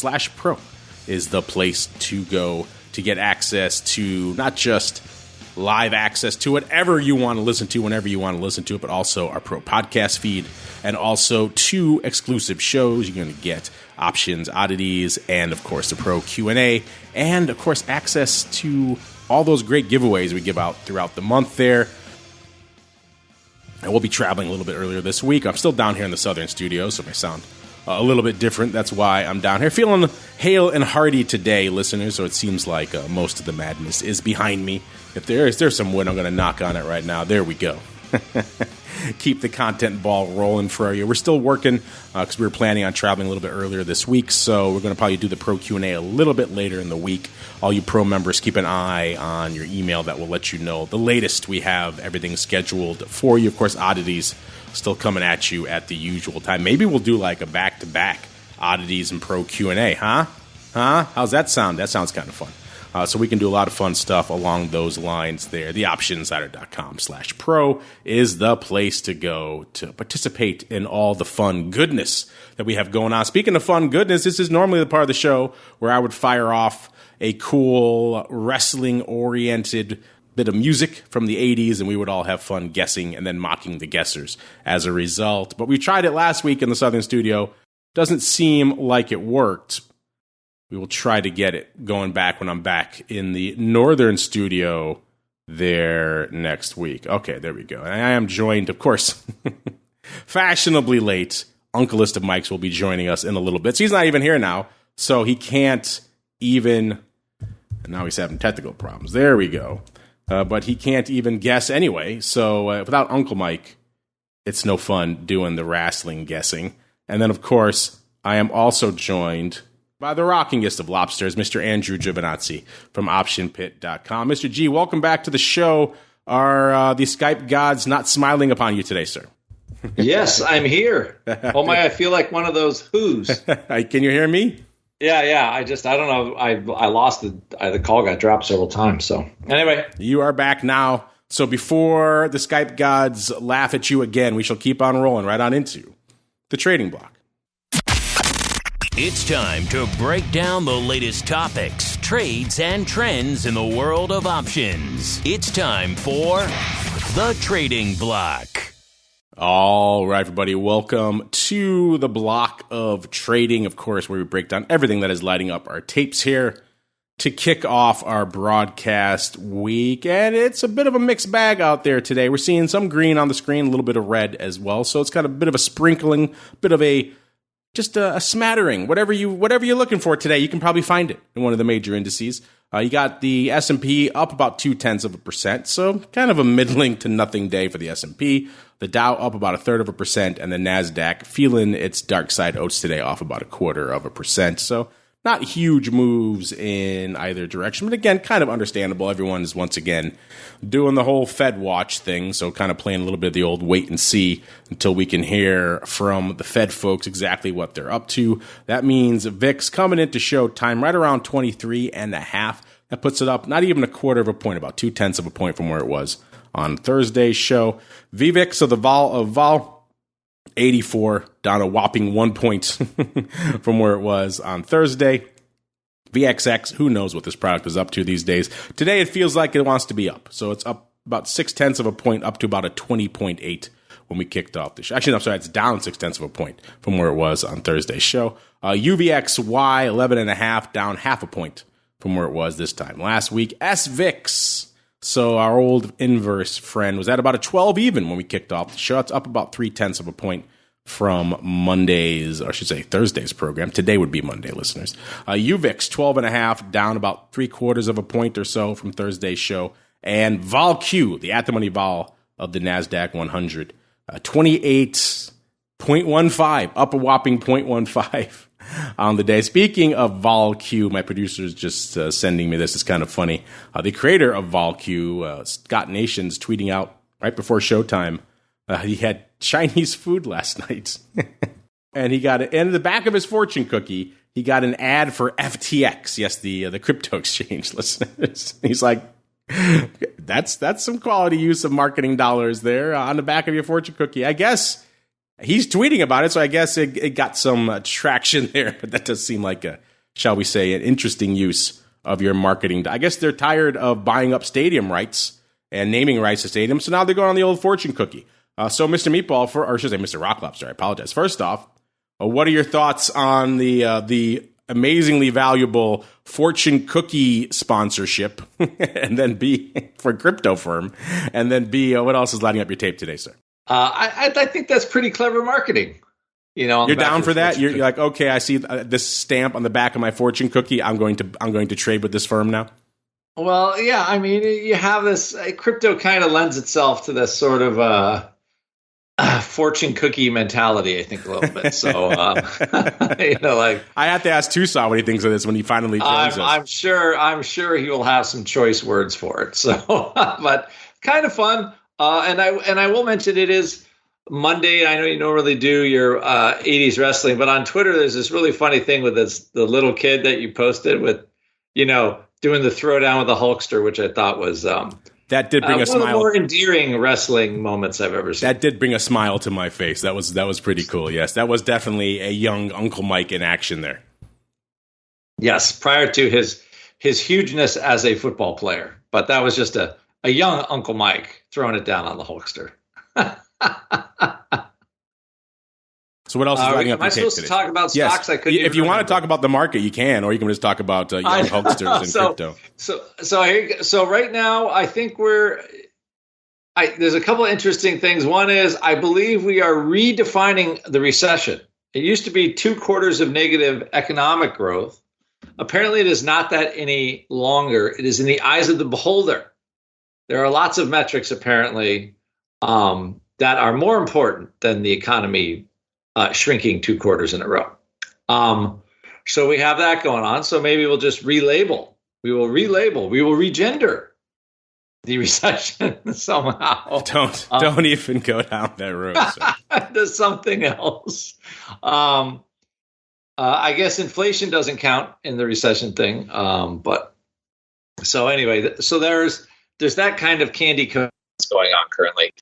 patreon.com/pro is the place to go to get access to not just live access to whatever you want to listen to whenever you want to listen to it, but also our Pro podcast feed and also 2 exclusive shows. You're going to get Options, Oddities, and, of course, the Pro Q&A, and, of course, access to all those great giveaways we give out throughout the month there. And we'll be traveling a little bit earlier this week. I'm still down here in the Southern studio, so my sound a little bit different. That's why I'm down here. Feeling hale and hearty today, listeners, so it seems like most of the madness is behind me. If there's some wood, I'm going to knock on it right now. There we go. Keep the content ball rolling for you. We're still working because we were planning on traveling a little bit earlier this week, so we're going to probably do the Pro Q&A a little bit later in the week. All you Pro members, keep an eye on your email. That will let you know the latest. We have everything scheduled for you. Of course, Oddities still coming at you at the usual time. Maybe we'll do like a back-to-back Oddities and Pro Q&A, huh? How's that sound? That sounds kind of fun. So we can do a lot of fun stuff along those lines there. TheOptionSinsider.com/pro is the place to go to participate in all the fun goodness that we have going on. Speaking of fun goodness, this is normally the part of the show where I would fire off a cool wrestling-oriented bit of music from the 80s, and we would all have fun guessing and then mocking the guessers as a result. But we tried it last week in the Southern studio. Doesn't seem like it worked. We will try to get it going back when I'm back in the Northern studio there next week. Okay, there we go. And I am joined, of course, fashionably late. Uncleist of Mike's will be joining us in a little bit. So he's not even here now, so he can't even... And now he's having technical problems. There we go. But he can't even guess anyway. So without Uncle Mike, it's no fun doing the wrestling guessing. And then, of course, I am also joined by the rockingest of lobsters, Mr. Andrew GIOVINAZZI from OptionPit.com. Mr. G, welcome back to the show. Are the Skype gods not smiling upon you today, sir? Yes, I'm here. Oh my, I feel like one of those who's. Can you hear me? Yeah. I don't know. I lost the call got dropped several times. So anyway. You are back now. So before the Skype gods laugh at you again, we shall keep on rolling right on into the trading block. It's time to break down the latest topics, trades, and trends in the world of options. It's time for the Trading Block. All right, everybody, welcome to the block of trading, of course, where we break down everything that is lighting up our tapes here to kick off our broadcast week. And it's a bit of a mixed bag out there today. We're seeing some green on the screen, a little bit of red as well. So it's got a bit of a sprinkling, bit of just a smattering. Whatever you're looking for today, you can probably find it in one of the major indices. You got the S&P up about 0.2%, so kind of a middling to nothing day for the S&P. The Dow up about 1/3%, and the Nasdaq feeling its dark side oats today, off about 0.25%. So not huge moves in either direction, but again, kind of understandable. Everyone is once again doing the whole Fed watch thing, so kind of playing a little bit of the old wait and see until we can hear from the Fed folks exactly what they're up to. That means VIX coming into show time right around 23.5. That puts it up not even 1/4 point, about 0.2 point from where it was on Thursday's show. VVIX of the Vol 84, down a whopping 1 point from where it was on Thursday. VXX, who knows what this product is up to these days. Today it feels like it wants to be up. So it's up about 0.6 point, up to about a 20.8 when we kicked off the show. Actually, no, I'm sorry, it's down 0.6 point from where it was on Thursday's show. UVXY, 11.5, down 0.5 point from where it was this time last week. SVIX, so our old inverse friend, was at about a 12 even when we kicked off the show. It's up about 0.3 point from Monday's, or I should say Thursday's program. Today would be Monday, listeners. UVIX, 12.5, down about 0.75 point or so from Thursday's show. And VolQ, the at-the-money vol of the NASDAQ 100, 28.15, up a whopping 0.15 on the day. Speaking of VolQ, my producer is just sending me this. It's kind of funny. The creator of VolQ, Scott Nations, tweeting out right before showtime, he had Chinese food last night. And he got it. And in the back of his fortune cookie, he got an ad for FTX. Yes, the crypto exchange, listeners. He's like, that's some quality use of marketing dollars there on the back of your fortune cookie. I guess he's tweeting about it, so I guess it got some traction there. But that does seem like shall we say, an interesting use of your marketing. I guess they're tired of buying up stadium rights and naming rights to stadiums, so now they're going on the old fortune cookie. So, Mr. Meatball, or I should say Mr. Rock Lobster, I apologize. First off, what are your thoughts on the amazingly valuable fortune cookie sponsorship, and then B, for crypto firm, and then B, what else is lighting up your tape today, sir? I think that's pretty clever marketing. You're down for that. You're like, okay, I see this stamp on the back of my fortune cookie. I'm going to trade with this firm now. Well, yeah. I mean, you have this crypto kind of lends itself to this sort of fortune cookie mentality, I think, a little bit. So, like I have to ask TOSAW what he thinks of this when he finally joins us. I'm sure he will have some choice words for it. So, but kind of fun. And I will mention it is Monday. I know you normally do your 80s wrestling, but on Twitter, there's this really funny thing with the little kid that you posted with, doing the throwdown with the Hulkster, which I thought was that did bring a smile. One of the more endearing wrestling moments I've ever seen. That did bring a smile to my face. That was pretty cool. Yes, that was definitely a young Uncle Mike in action there. Yes, prior to his hugeness as a football player, but that was just a young Uncle Mike throwing it down on the Hulkster. So what else is lighting up am I your tape supposed today? to talk about stocks? Yes. I couldn't. If you want to talk about the market, you can, or you can just talk about young Hulksters and crypto. So right now, I think there's a couple of interesting things. One is I believe we are redefining the recession. It used to be 2 quarters of negative economic growth. Apparently, it is not that any longer. It is in the eyes of the beholder. There are lots of metrics, apparently, that are more important than the economy shrinking 2 quarters in a row. So we have that going on. So maybe we'll just relabel. We will regender the recession somehow. Don't even go down that road. To something else. I guess inflation doesn't count in the recession thing. But so anyway, so there's that kind of candy cane going on currently.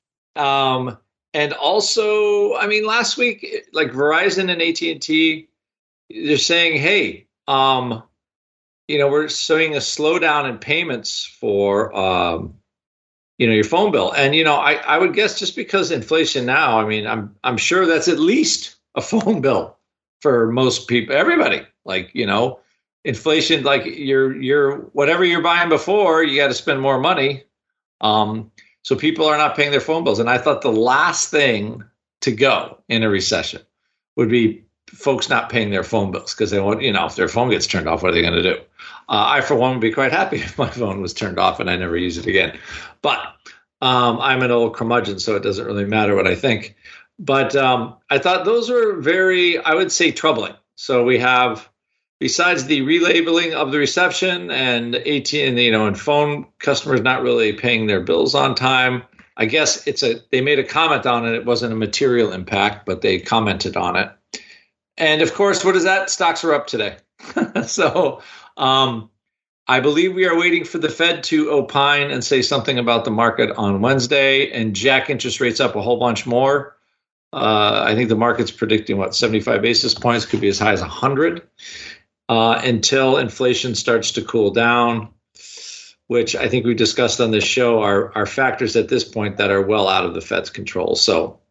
And also, I mean, last week, like Verizon and AT&T, they're saying, hey, we're seeing a slowdown in payments for, your phone bill. And, I would guess just because inflation now, I mean, I'm sure that's at least a phone bill for most people, everybody. Like, inflation, like you're whatever you're buying before, you got to spend more money. So people are not paying their phone bills. And I thought the last thing to go in a recession would be folks not paying their phone bills because they won't, if their phone gets turned off, what are they going to do? I, for one, would be quite happy if my phone was turned off and I never use it again. But I'm an old curmudgeon, so it doesn't really matter what I think. But I thought those were very, I would say, troubling. So we have, besides the relabeling of the reception and and phone customers not really paying their bills on time, I guess they made a comment on it. It wasn't a material impact, but they commented on it. And of course, what is that? Stocks are up today. So I believe we are waiting for the Fed to opine and say something about the market on Wednesday and jack interest rates up a whole bunch more. I think the market's predicting 75 basis points, could be as high as 100. Until inflation starts to cool down, which I think we discussed on this show are factors at this point that are well out of the Fed's control. So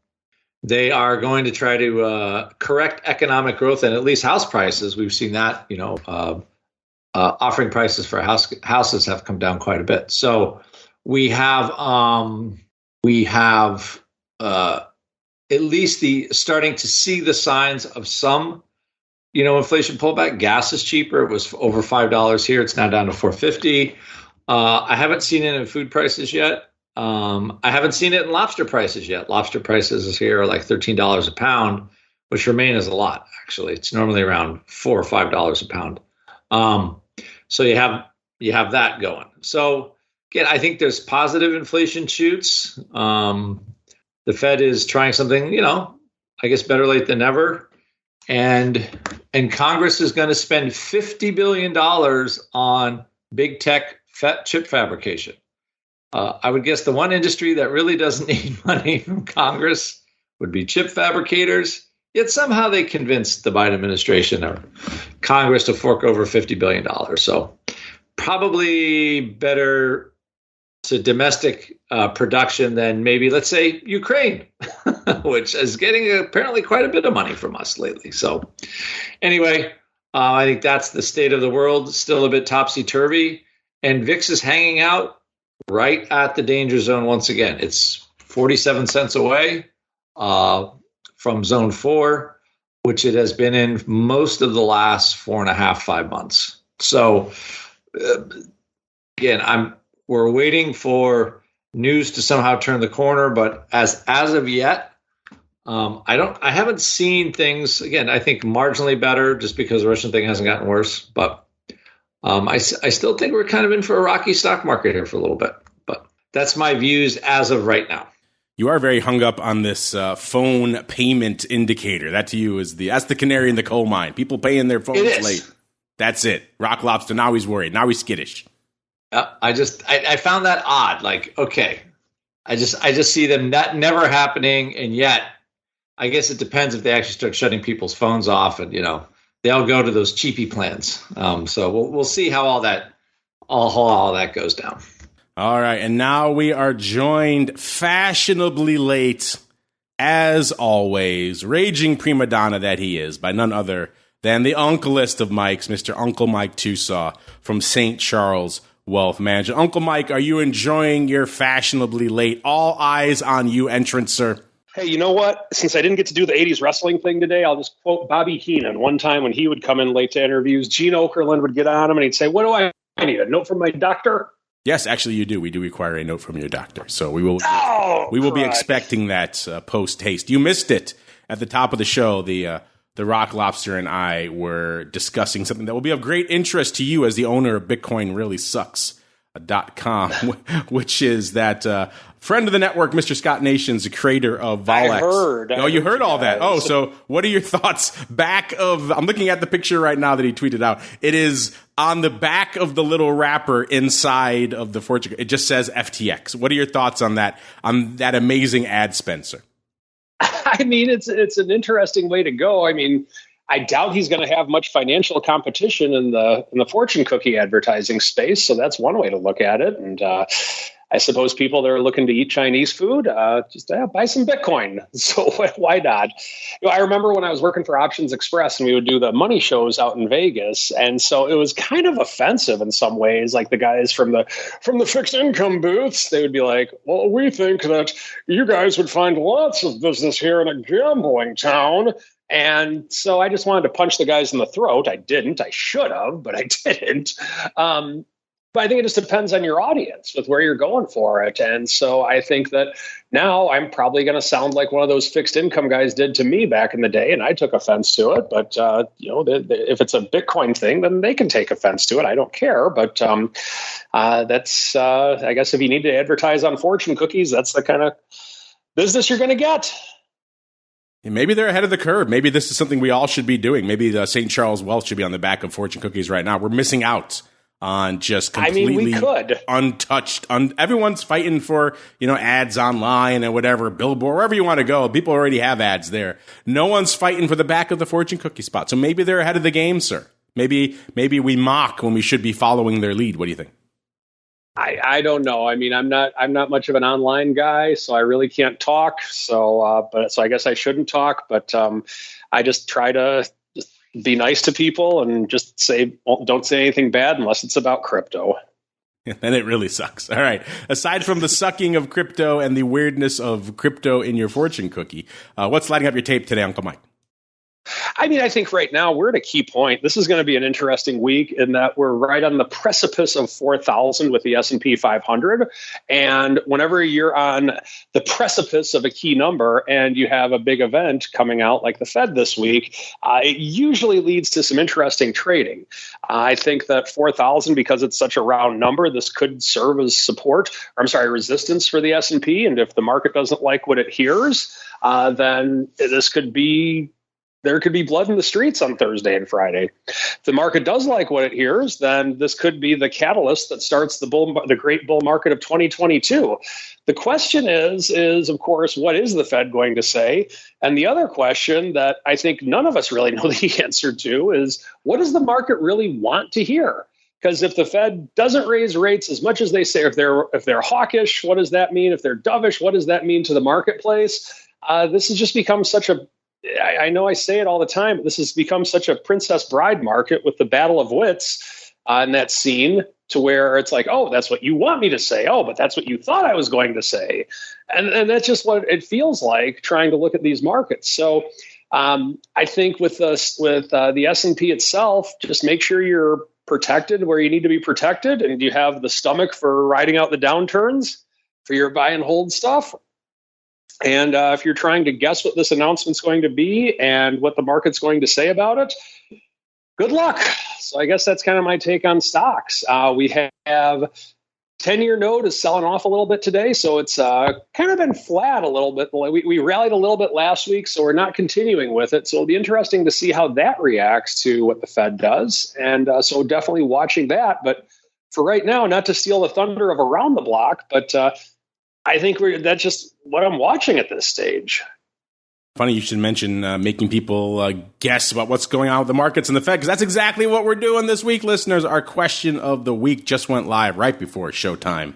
they are going to try to correct economic growth and at least house prices. We've seen that, offering prices for houses have come down quite a bit. So we have at least starting to see the signs of some inflation pullback. Gas is cheaper. It was over $5 here. It's now down to $4.50. I haven't seen it in food prices yet. I haven't seen it in lobster prices yet. Lobster prices here are like $13 a pound, which remain as a lot. Actually, it's normally around $4 or $5 a pound. So you have that going. So again, I think there's positive inflation shoots. The Fed is trying something, I guess better late than never. And Congress is going to spend $50 billion on big tech chip fabrication. I would guess the one industry that really doesn't need money from Congress would be chip fabricators. Yet somehow they convinced the Biden administration or Congress to fork over $50 billion. So probably better to domestic production than maybe, let's say, Ukraine, which is getting apparently quite a bit of money from us lately. So anyway, I think that's the state of the world, still a bit topsy-turvy. And VIX is hanging out right at the danger zone once again. It's 47 cents away from zone 4, which it has been in most of the last 4.5, 5 months. So again, we're waiting for news to somehow turn the corner, but as of yet, I haven't seen things, again, I think marginally better just because the Russian thing hasn't gotten worse, but I still think we're kind of in for a rocky stock market here for a little bit, but that's my views as of right now. You are very hung up on this phone payment indicator. That to you is that's the canary in the coal mine. People paying their phones late. That's it. Rock Lobster. Now he's worried. Now he's skittish. I found that odd. Like, okay, I just see them never happening, and yet I guess it depends if they actually start shutting people's phones off, and they all go to those cheapy plans. So we'll see how all that goes down. All right, and now we are joined fashionably late, as always, raging prima donna that he is, by none other than the uncleest of Mikes, Mr. Uncle Mike TOSAW from St. Charles Wealth Management. Uncle Mike, are you enjoying your fashionably late, all eyes on you entrance, sir? Hey, you know what? Since I didn't get to do the 80s wrestling thing today, I'll just quote Bobby Heenan. One time when he would come in late to interviews, Gene Okerlund would get on him and he'd say, what do I need, a note from my doctor? Yes, actually you do. We do require a note from your doctor. So we will be expecting that post haste. You missed it at the top of the show. The Rock Lobster and I were discussing something that will be of great interest to you as the owner of BitcoinReallySucks.com, which is that friend of the network, Mr. Scott Nations, the creator of Volex. I heard. Oh, you heard all that. Oh, so what are your thoughts I'm looking at the picture right now that he tweeted out. It is on the back of the little wrapper inside of the fortune. It just says FTX. What are your thoughts on that amazing ad, Spencer? I mean, it's an interesting way to go. I mean, I doubt he's going to have much financial competition in the fortune cookie advertising space. So that's one way to look at it. And I suppose people that are looking to eat Chinese food, just buy some Bitcoin. So why not? I remember when I was working for Options Express and we would do the money shows out in Vegas. And so it was kind of offensive in some ways. Like the guys from the fixed income booths, they would be like, well, we think that you guys would find lots of business here in a gambling town. And so I just wanted to punch the guys in the throat. I didn't. I should have, but I didn't. But I think it just depends on your audience with where you're going for it. And so I think that now I'm probably going to sound like one of those fixed income guys did to me back in the day, and I took offense to it. But, if it's a Bitcoin thing, then they can take offense to it. I don't care. But that's, I guess, if you need to advertise on fortune cookies, that's the kind of business you're going to get. Maybe they're ahead of the curve. Maybe this is something we all should be doing. Maybe the St. Charles Wealth should be on the back of fortune cookies right now. We're missing out on just completely untouched. Everyone's fighting for, ads online and whatever, billboard, wherever you want to go. People already have ads there. No one's fighting for the back of the fortune cookie spot. So maybe they're ahead of the game, sir. Maybe we mock when we should be following their lead. What do you think? I don't know. I mean, I'm not much of an online guy, so I really can't talk. So I guess I shouldn't talk, but I just try to be nice to people and just don't say anything bad unless it's about crypto. Then it really sucks. All right. Aside from the sucking of crypto and the weirdness of crypto in your fortune cookie, what's lighting up your tape today, Uncle Mike? I mean, I think right now we're at a key point. This is going to be an interesting week in that we're right on the precipice of 4,000 with the S&P 500. And whenever you're on the precipice of a key number and you have a big event coming out like the Fed this week, it usually leads to some interesting trading. I think that 4,000, because it's such a round number, this could serve as resistance for the S&P. And if the market doesn't like what it hears, then this could be there could be blood in the streets on Thursday and Friday. If the market does like what it hears, then this could be the catalyst that starts the great bull market of 2022. The question is of course, what is the Fed going to say? And the other question that I think none of us really know the answer to is, what does the market really want to hear? Because if the Fed doesn't raise rates as much as they say, if they're hawkish, what does that mean? If they're dovish, what does that mean to the marketplace? This has just become such a, I know I say it all the time, but this has become such a Princess Bride market with the battle of wits in that scene, to where it's like, oh, that's what you want me to say. Oh, but that's what you thought I was going to say. And that's just what it feels like trying to look at these markets. So I think with the S&P itself, just make sure you're protected where you need to be protected, and you have the stomach for riding out the downturns for your buy and hold stuff. And if you're trying to guess what this announcement's going to be and what the market's going to say about it, good luck. So I guess that's kind of my take on stocks. We have 10-year note is selling off a little bit today, so it's kind of been flat a little bit. We rallied a little bit last week, so we're not continuing with it. So it'll be interesting to see how that reacts to what the Fed does. And so definitely watching that. But for right now, not to steal the thunder of Around the Block, but I think that's just what I'm watching at this stage. Funny you should mention making people guess about what's going on with the markets and the Fed, because that's exactly what we're doing this week, listeners. Our question of the week just went live right before showtime.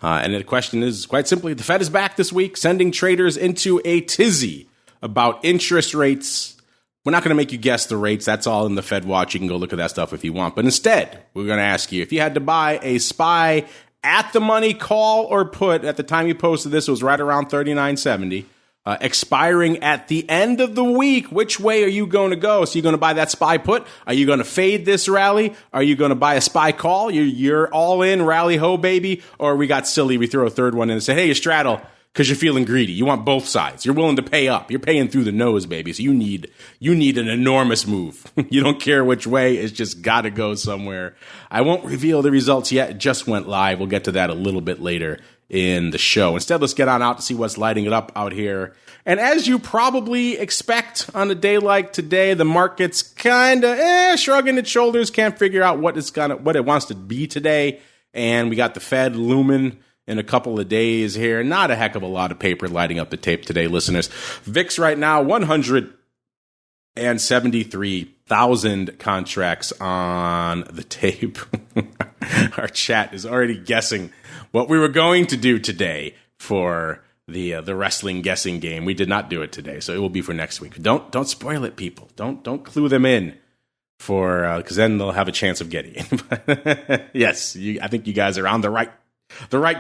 And the question is quite simply, the Fed is back this week, sending traders into a tizzy about interest rates. We're not going to make you guess the rates. That's all in the Fed Watch. You can go look at that stuff if you want. But instead, we're going to ask you, if you had to buy a SPY at the money, call or put, at the time you posted this, it was right around $39.70. Expiring at the end of the week, which way are you going to go? So you're going to buy that SPY put? Are you going to fade this rally? Are you going to buy a SPY call? You're all in, rally ho, baby? Or we got silly, we throw a third one in and say, hey, you straddle because you're feeling greedy. You want both sides. You're willing to pay up. You're paying through the nose, baby. So you need an enormous move. You don't care which way. It's just got to go somewhere. I won't reveal the results yet. It just went live. We'll get to that a little bit later in the show. Instead, let's get on out to see what's lighting it up out here. And as you probably expect on a day like today, the market's kind of shrugging its shoulders, can't figure out what it wants to be today. And we got the Fed looming in a couple of days here. Not a heck of a lot of paper lighting up the tape today, listeners. VIX right now, 173,000 contracts on the tape. Our chat is already guessing what we were going to do today for the wrestling guessing game. We did not do it today, so it will be for next week. Don't spoil it, people. Don't clue them in for because then they'll have a chance of getting it. Yes, I think you guys are on the right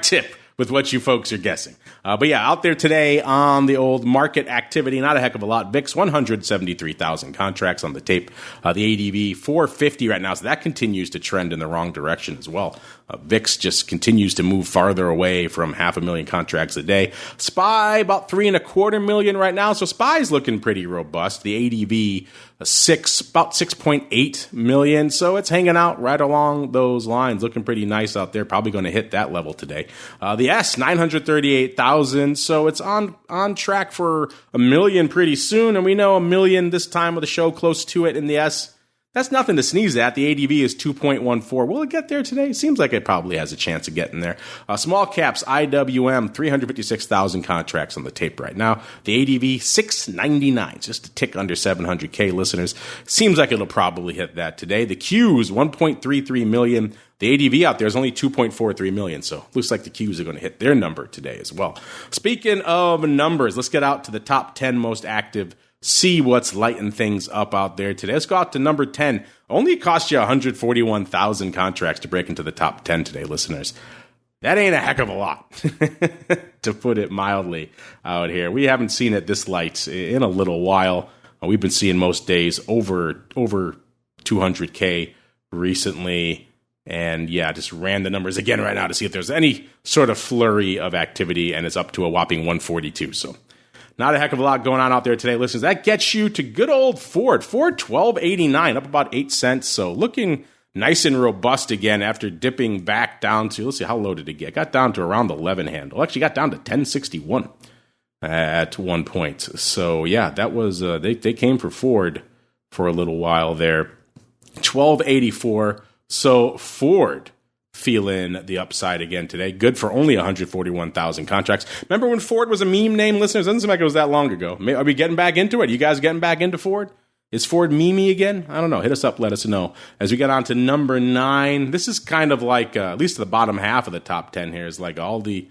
tip with what you folks are guessing. But yeah, out there today on the old market activity, not a heck of a lot. VIX, 173,000 contracts on the tape. The ADV, 450 right now, so that continues to trend in the wrong direction as well. VIX just continues to move farther away from 500,000 contracts a day. SPY, about 3.25 million right now, so SPY's looking pretty robust. The ADV, about 6.8 million, so it's hanging out right along those lines, looking pretty nice out there. Probably going to hit that level today. The S, 938,000, so it's on track for 1 million pretty soon, and we know 1 million this time of the show, close to it in the S. That's nothing to sneeze at. The ADV is 2.14. Will it get there today? Seems like it probably has a chance of getting there. Small caps, IWM, 356,000 contracts on the tape right now. The ADV, 699, just a tick under 700K, listeners. Seems like it'll probably hit that today. The Qs, 1.33 million. The ADV out there is only 2.43 million, so looks like the Qs are going to hit their number today as well. Speaking of numbers, let's get out to the top 10 most active, see what's lighting things up out there today. Let's go out to number 10. Only cost you 141,000 contracts to break into the top 10 today, listeners. That ain't a heck of a lot, to put it mildly, out here. We haven't seen it this light in a little while. We've been seeing most days over 200K recently. And yeah, just ran the numbers again right now to see if there's any sort of flurry of activity, and it's up to a whopping 142. So not a heck of a lot going on out there today, listeners. That gets you to good old Ford 12.89, up about 8 cents. So looking nice and robust again after dipping back down to, let's see, how low did it get? Got down to around the 11 handle. Actually got down to 1061. at one point. So yeah, that was they came for Ford for a little while there. 1284. So Ford feeling the upside again today. Good for only 141,000 contracts. Remember when Ford was a meme name, listeners? Doesn't seem like it was that long ago. Are we getting back into it? You guys getting back into Ford? Is Ford memey again? I don't know. Hit us up. Let us know. As we get on to number 9, this is kind of like at least the bottom half of the top 10 here is like all the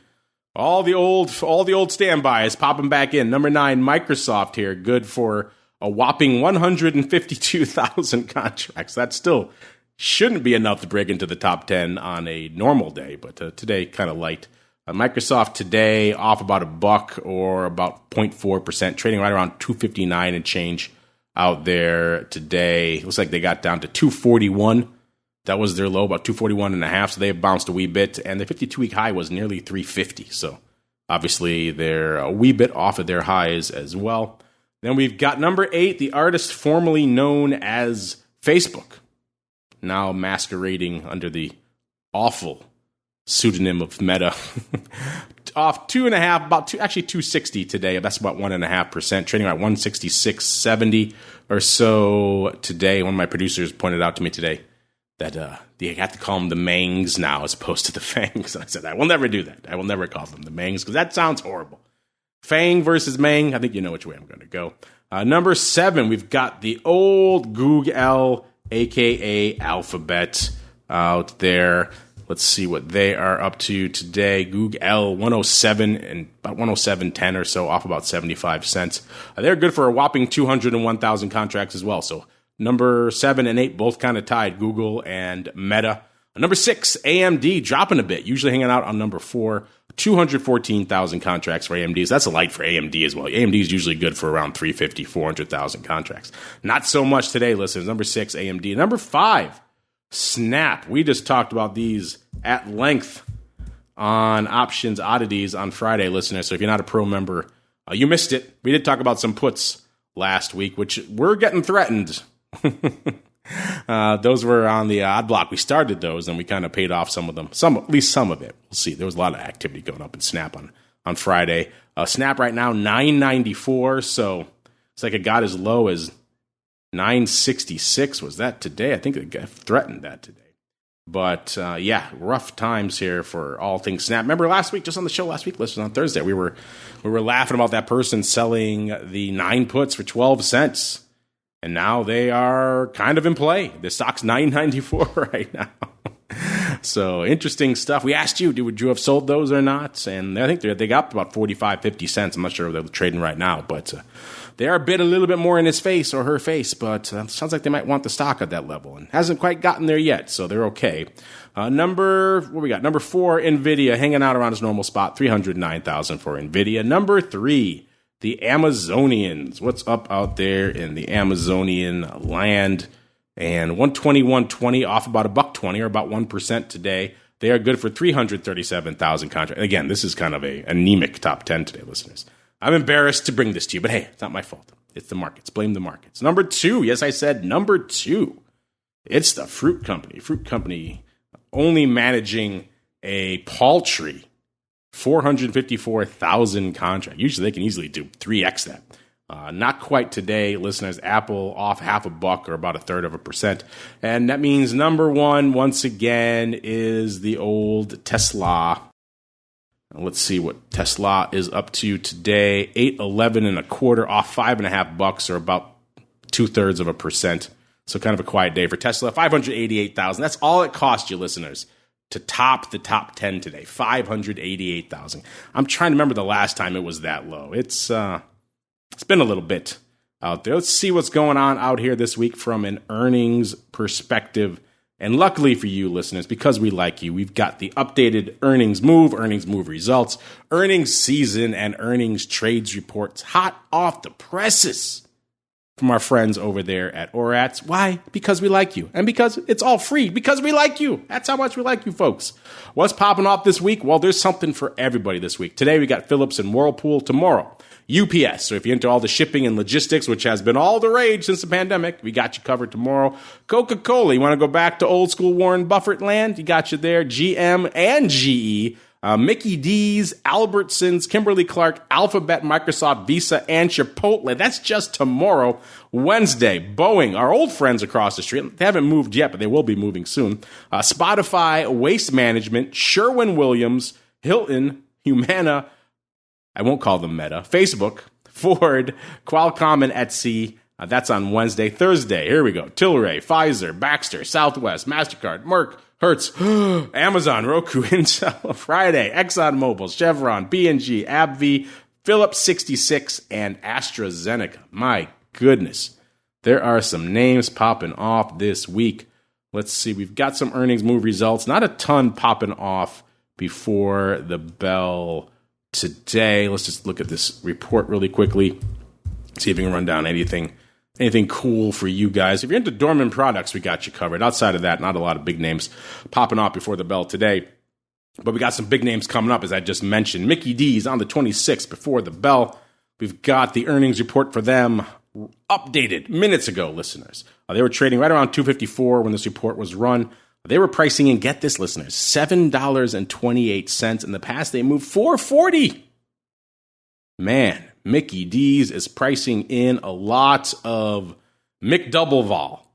old standbys popping back in. Number 9, Microsoft here. Good for a whopping 152,000 contracts. That still shouldn't be enough to break into the top 10 on a normal day, but today kind of light. Microsoft today off about $1 or about 0.4%, trading right around 259 and change out there today. Looks like they got down to 241. That was their low, about 241 and a half. So they have bounced a wee bit, and the 52-week high was nearly 350. So obviously they're a wee bit off of their highs as well. Then we've got number 8, the artist formerly known as Facebook, now masquerading under the awful pseudonym of Meta. Off 2.5, about 260 today. That's about 1.5%, trading around 166.70 or so today. One of my producers pointed out to me today that you have to call them the Mangs now as opposed to the Fangs. And I said, I will never do that. I will never call them the Mangs because that sounds horrible. Fang versus Mang. I think you know which way I'm going to go. Number 7, we've got the old Google, a.k.a. Alphabet, out there. Let's see what they are up to today. Google 107 and about 107.10 or so, off about 75 cents. They're good for a whopping 201,000 contracts as well. So number 7 and 8 both kind of tied, Google and Meta. Number 6, AMD dropping a bit, usually hanging out on number 4. 214,000 contracts for AMD. So that's a light for AMD as well. AMD is usually good for around 350, 400,000 contracts. Not so much today, listeners. Number 6, AMD. Number 5, Snap. We just talked about these at length on Options Oddities on Friday, listeners. So if you're not a pro member, you missed it. We did talk about some puts last week, which we're getting threatened. Those were on the odd block. We started those, and we kind of paid off some of them. At least some of it. We'll see. There was a lot of activity going up in Snap on Friday. Snap right now, $9.94. So it's like it got as low as $9.66. Was that today? I think it got threatened that today. But yeah, rough times here for all things Snap. Remember last week, just on the show last week, listeners, on Thursday, we were laughing about that person selling the 9 puts for 12 cents. And now they are kind of in play. The stock's $9.94 right now. So interesting stuff. We asked you, would you have sold those or not? And I think they got up to about 45, 50 cents. I'm not sure if they're trading right now, but they are bid a little bit more in his face or her face. But sounds like they might want the stock at that level and hasn't quite gotten there yet. So they're okay. Number 4, NVIDIA hanging out around his normal spot, 309,000 for NVIDIA. Number 3. The Amazonians. What's up out there in the Amazonian land? And 120 off about $1.20 or about 1% today. They are good for 337,000 contracts. Again, this is kind of a anemic top 10 today, listeners. I'm embarrassed to bring this to you, but hey, it's not my fault. It's the markets. Blame the markets. Number 2. Yes, I said number 2. It's the Fruit Company. Fruit Company only managing a paltry 454,000 contract. Usually they can easily do 3x that. Not quite today, listeners. Apple off $0.50 or about 1/3%. And that means number 1, once again, is the old Tesla. Let's see what Tesla is up to today. 811.25, off $5.50 or about 2/3%. So kind of a quiet day for Tesla. 588,000. That's all it cost you, listeners, to top the top 10 today. 588,000. I'm trying to remember the last time it was that low. It's been a little bit out there. Let's see what's going on out here this week from an earnings perspective. And luckily for you, listeners, because we like you, we've got the updated earnings move results, earnings season, and earnings trades reports hot off the presses from our friends over there at Orats. Why? Because we like you. And because it's all free. Because we like you. That's how much we like you folks. What's popping off this week? Well, there's something for everybody this week. Today we got Phillips and Whirlpool. Tomorrow, UPS. So if you're into all the shipping and logistics, which has been all the rage since the pandemic, we got you covered tomorrow. Coca-Cola. You want to go back to old school Warren Buffett land? You got you there. GM and GE. Mickey D's, Albertsons, Kimberly-Clark, Alphabet, Microsoft, Visa, and Chipotle. That's just tomorrow, Wednesday. Boeing, our old friends across the street. They haven't moved yet, but they will be moving soon. Spotify, Waste Management, Sherwin-Williams, Hilton, Humana, I won't call them Meta, Facebook, Ford, Qualcomm, and Etsy. That's on Wednesday. Thursday, here we go. Tilray, Pfizer, Baxter, Southwest, MasterCard, Merck, Hertz, Amazon, Roku, Intel. Friday, ExxonMobil, Chevron, B&G, AbbVie, Philips 66, and AstraZeneca. My goodness. There are some names popping off this week. Let's see. We've got some earnings move results. Not a ton popping off before the bell today. Let's just look at this report really quickly. See if we can run down anything cool for you guys. If you're into dormant products, we got you covered. Outside of that, not a lot of big names popping off before the bell today. But we got some big names coming up, as I just mentioned. Mickey D's on the 26th before the bell. We've got the earnings report for them updated minutes ago, listeners. They were trading right around $2.54 when this report was run. They were pricing in, get this, listeners, $7.28. In the past, they moved $4.40. Man, Mickey D's is pricing in a lot of McDouble Vol.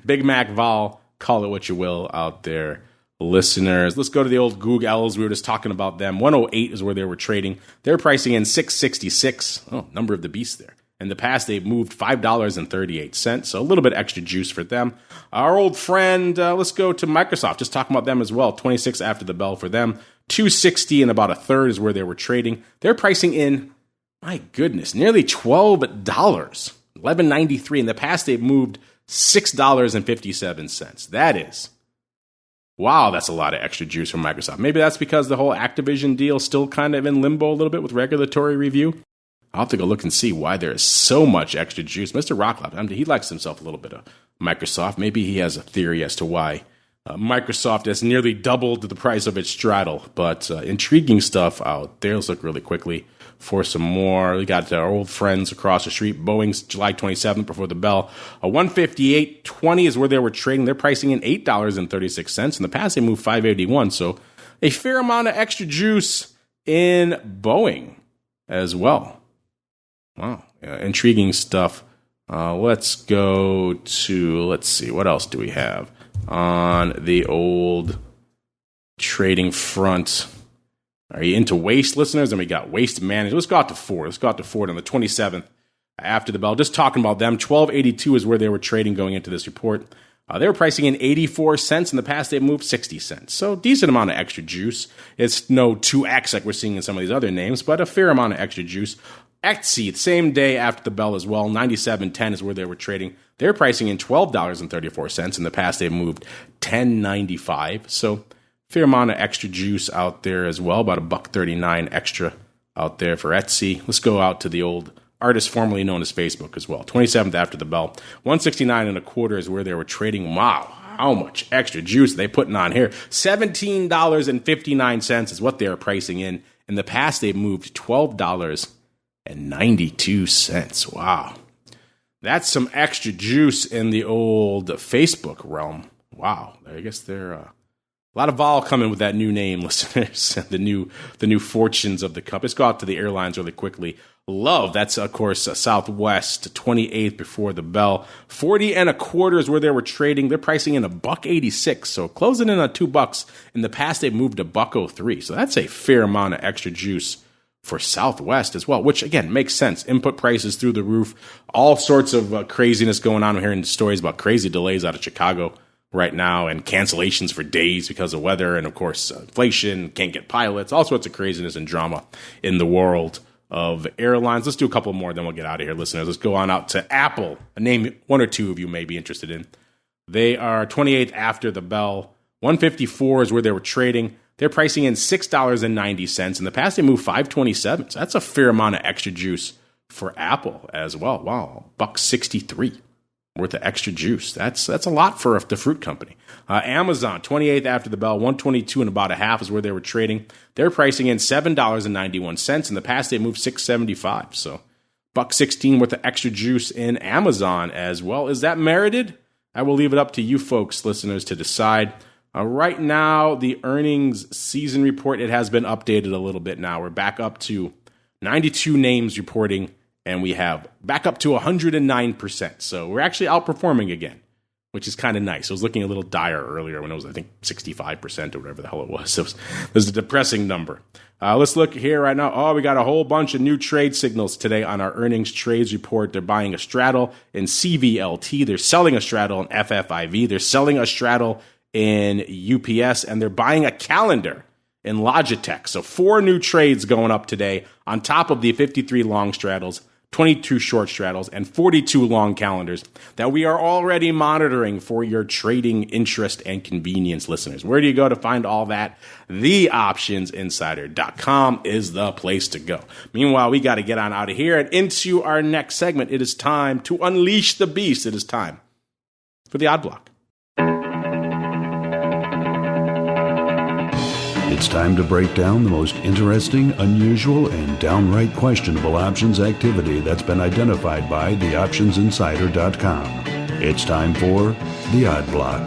Big Mac Vol, call it what you will out there, listeners. Let's go to the old Googles. We were just talking about them. 108 is where they were trading. They're pricing in $6.66. Oh, number of the beast there. In the past, they've moved $5.38, so a little bit extra juice for them. Our old friend, let's go to Microsoft. Just talking about them as well. 26 after the bell for them. $2.60 and about a third is where they were trading. They're pricing in, my goodness, nearly $12. $11.93. In the past, they've moved $6.57. That is, wow, that's a lot of extra juice from Microsoft. Maybe that's because the whole Activision deal is still kind of in limbo a little bit with regulatory review. I'll have to go look and see why there is so much extra juice. Mr. Rocklap, he likes himself a little bit of Microsoft. Maybe he has a theory as to why Microsoft has nearly doubled the price of its straddle. But intriguing stuff out there. Let's look really quickly for some more. We got our old friends across the street. Boeing's July 27th before the bell. 158.20 is where they were trading. They're pricing in $8.36. In the past, they moved $5.81. So a fair amount of extra juice in Boeing as well. Wow, intriguing stuff. Let's go to, let's see, what else do we have on the old trading front? Are you into waste, listeners? And we got waste management. Let's go out to Ford. Let's go out to Ford on the 27th after the bell. Just talking about them, $12.82 is where they were trading going into this report. They were pricing in 84 cents. In the past, they've moved 60 cents. So decent amount of extra juice. It's no 2X like we're seeing in some of these other names, but a fair amount of extra juice. Etsy, same day after the bell as well, 97.10 is where they were trading. They're pricing in $12.34. In the past, they've moved $10.95. So fair amount of extra juice out there as well, about $1.39 extra out there for Etsy. Let's go out to the old artist formerly known as Facebook as well. 27th after the bell, 169.25 is where they were trading. Wow, how much extra juice are they putting on here? $17.59 is what they are pricing in. In the past, they've moved $12.92. Wow. That's some extra juice in the old Facebook realm. Wow. I guess they're a lot of vol coming with that new name, listeners. the new fortunes of the cup. Let's go out to the airlines really quickly. Love, that's of course Southwest, 28th before the bell. 40.25 is where they were trading. They're pricing in $1.86, so closing in on $2. In the past, they've moved to $1.03, so that's a fair amount of extra juice for Southwest as well, which again makes sense. Input prices through the roof, all sorts of craziness going on. We're hearing stories about crazy delays out of Chicago right now and cancellations for days because of weather, and of course inflation, can't get pilots, all sorts of craziness and drama in the world of airlines. Let's do a couple more, then we'll get out of here, listeners. Let's go on out to Apple, a name one or two of you may be interested in. They are 28th after the bell. 154 is where they were trading. They're pricing in $6.90. In the past, they moved $5.27. So that's a fair amount of extra juice for Apple as well. Wow, $1.63 worth of extra juice. That's a lot for the fruit company. Amazon, 28th after the bell, 122 and about a half is where they were trading. They're pricing in $7.91. In the past, they moved $6.75. So $1.16 worth of extra juice in Amazon as well. Is that merited? I will leave it up to you folks, listeners, to decide. Right now, the earnings season report, it has been updated a little bit now. We're back up to 92 names reporting, and we have back up to 109%. So we're actually outperforming again, which is kind of nice. I was looking a little dire earlier when it was, I think, 65% or whatever the hell it was. It was a depressing number. Let's look here right now. Oh, we got a whole bunch of new trade signals today on our earnings trades report. They're buying a straddle in CVLT. They're selling a straddle in FFIV. They're selling a straddle in UPS, and they're buying a calendar in Logitech. So 4 new trades going up today on top of the 53 long straddles, 22 short straddles, and 42 long calendars that we are already monitoring for your trading interest and convenience, listeners. Where do you go to find all that? TheOptionsInsider.com is the place to go. Meanwhile, we got to get on out of here and into our next segment. It is time to unleash the beast. It is time for the Odd Block. It's time to break down the most interesting, unusual, and downright questionable options activity that's been identified by TheOptionsInsider.com. It's time for the Odd Block.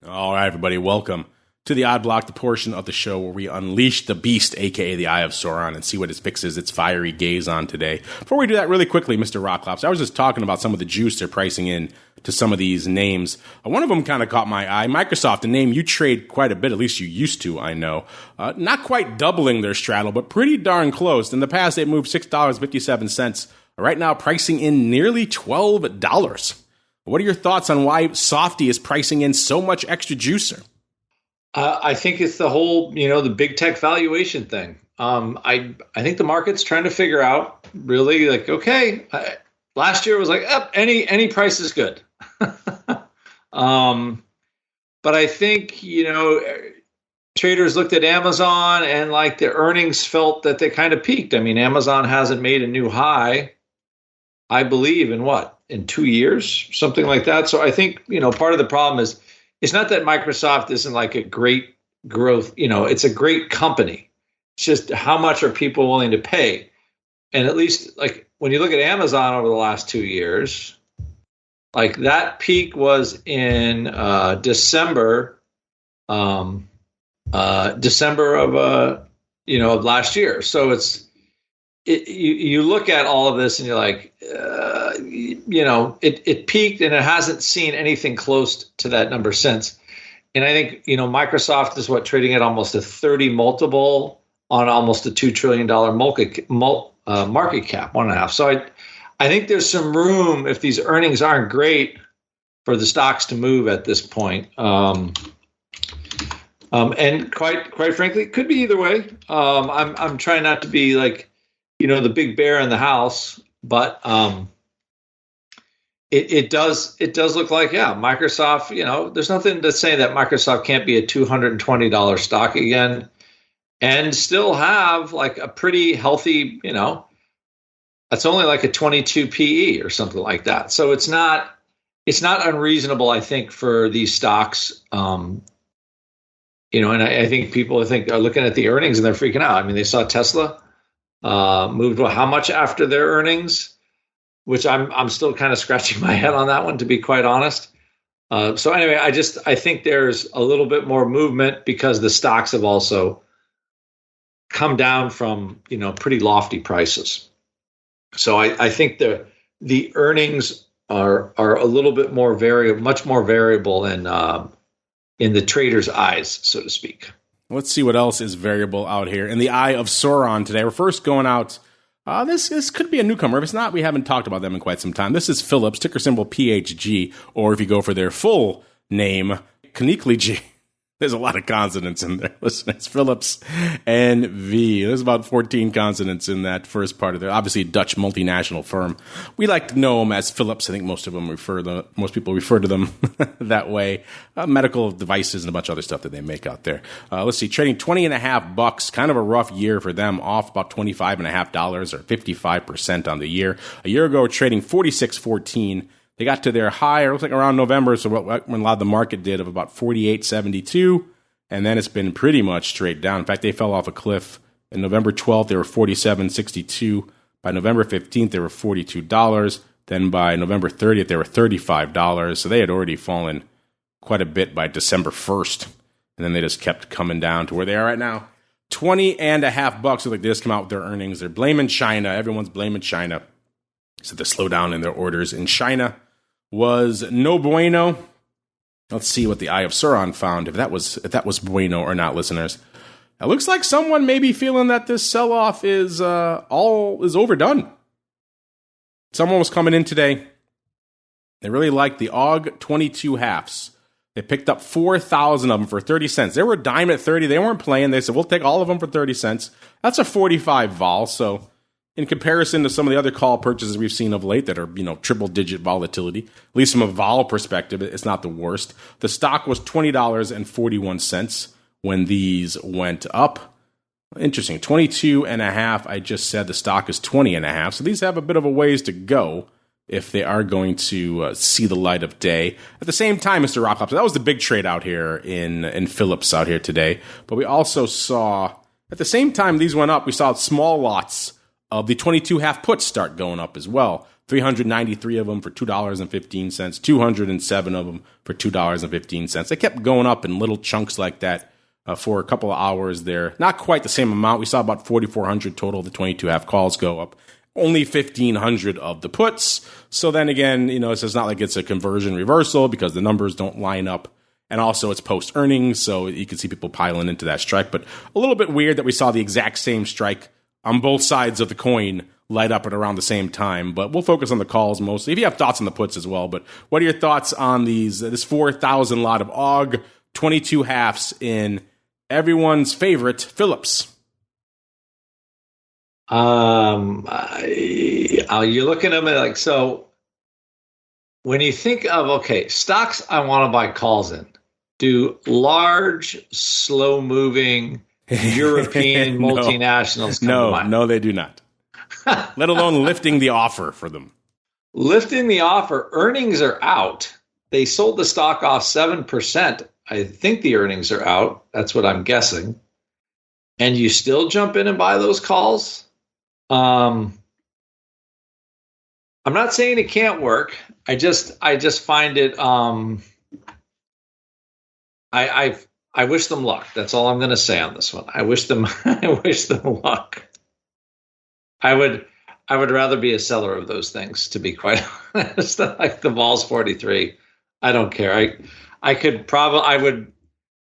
All right, everybody, welcome to the Odd Block, the portion of the show where we unleash the beast, a.k.a. the Eye of Sauron, and see what it fixes its fiery gaze on today. Before we do that, really quickly, Mr. Rocklops, I was just talking about some of the juice they're pricing in to some of these names. One of them kind of caught my eye. Microsoft, a name you trade quite a bit, at least you used to, I know. Not quite doubling their straddle, but pretty darn close. In the past, they moved $6.57. Right now, pricing in nearly $12. What are your thoughts on why Softy is pricing in so much extra juicer? I think it's the whole, the big tech valuation thing. I think the market's trying to figure out really like, okay, last year was like, any price is good. But I think, traders looked at Amazon and like the earnings felt that they kind of peaked. I mean, Amazon hasn't made a new high, I believe, in 2 years, something like that. So I think, part of the problem is, it's not that Microsoft isn't like a great growth, it's a great company. It's just how much are people willing to pay? And at least like when you look at Amazon over the last 2 years, like that peak was in December of last year. So you look at all of this and you're like, it peaked and it hasn't seen anything close to that number since. And I think, Microsoft is trading at almost a 30 multiple on almost a $2 trillion market cap, 1.5. So I think there's some room if these earnings aren't great for the stocks to move at this point. And quite frankly, it could be either way. I'm trying not to be like, the big bear in the house, but it does look like, Microsoft, there's nothing to say that Microsoft can't be a $220 stock again and still have like a pretty healthy, that's only like a 22 PE or something like that. So it's not unreasonable, I think, for these stocks. And I think people are looking at the earnings and they're freaking out. I mean, they saw Tesla moved how much after their earnings, which I'm still kind of scratching my head on that one, to be quite honest. So anyway, I think there's a little bit more movement because the stocks have also come down from, pretty lofty prices. So I think the earnings are a little bit more much more variable in the trader's eyes, so to speak. Let's see what else is variable out here in the Eye of Sauron today. We're first going out. This could be a newcomer. If it's not, we haven't talked about them in quite some time. This is Philips, ticker symbol PHG, or if you go for their full name, Knickly G. There's a lot of consonants in there. Listen, it's Philips and V. There's about 14 consonants in that first part of it. Obviously, a Dutch multinational firm. We like to know them as Philips. I think most people refer to them that way. Medical devices and a bunch of other stuff that they make out there. Let's see, trading $20.50. Kind of a rough year for them. Off about $25.50 or 55% on the year. A year ago, trading $46.14. They got to their high, it looks like around November, so when a lot of the market did, of about $48.72. and then it's been pretty much straight down. In fact, they fell off a cliff. On November 12th, they were $47.62. By November 15th, they were $42. Then by November 30th, they were $35. So they had already fallen quite a bit by December 1st. And then they just kept coming down to where they are right now. $20.50. Looks like they just come out with their earnings. They're blaming China. Everyone's blaming China. So the slowdown in their orders in China was no bueno. Let's see what the Eye of Sauron found, if that was bueno or not, listeners. It looks like someone may be feeling that this sell-off is overdone. Someone was coming in today. They really liked the AUG 22 halves. They picked up 4,000 of them for 30 cents. They were a dime at 30. They weren't playing. They said, we'll take all of them for 30 cents. That's a 45 vol. So in comparison to some of the other call purchases we've seen of late that are, triple-digit volatility, at least from a vol perspective, it's not the worst. The stock was $20.41 when these went up. Interesting. 22.5. I just said the stock is 20.5. So these have a bit of a ways to go if they are going to see the light of day. At the same time, Mr. Rocklop, that was the big trade out here in Phillips out here today. But we also saw, at the same time these went up, we saw small lots of the 22 half puts start going up as well. 393 of them for $2.15, 207 of them for $2.15. They kept going up in little chunks like that for a couple of hours there. Not quite the same amount. We saw about 4,400 total of the 22 half calls go up. Only 1,500 of the puts. So then again, it's not like it's a conversion reversal because the numbers don't line up. And also it's post earnings, so you can see people piling into that strike. But a little bit weird that we saw the exact same strike on both sides of the coin light up at around the same time. But we'll focus on the calls mostly. If you have thoughts on the puts as well. But what are your thoughts on this 4,000 lot of AUG 22 halves in everyone's favorite Phillips? You're looking at me so when you think of, stocks I want to buy calls in, do large, slow-moving European multinationals come to mind? No, they do not. Let alone lifting the offer for them. Lifting the offer. Earnings are out. They sold the stock off 7%. I think the earnings are out. That's what I'm guessing. And you still jump in and buy those calls? I'm not saying it can't work. I just find it. I wish them luck. That's all I'm going to say on this one. I wish them luck. I would rather be a seller of those things, to be quite honest. Like the Vols 43, I don't care. I could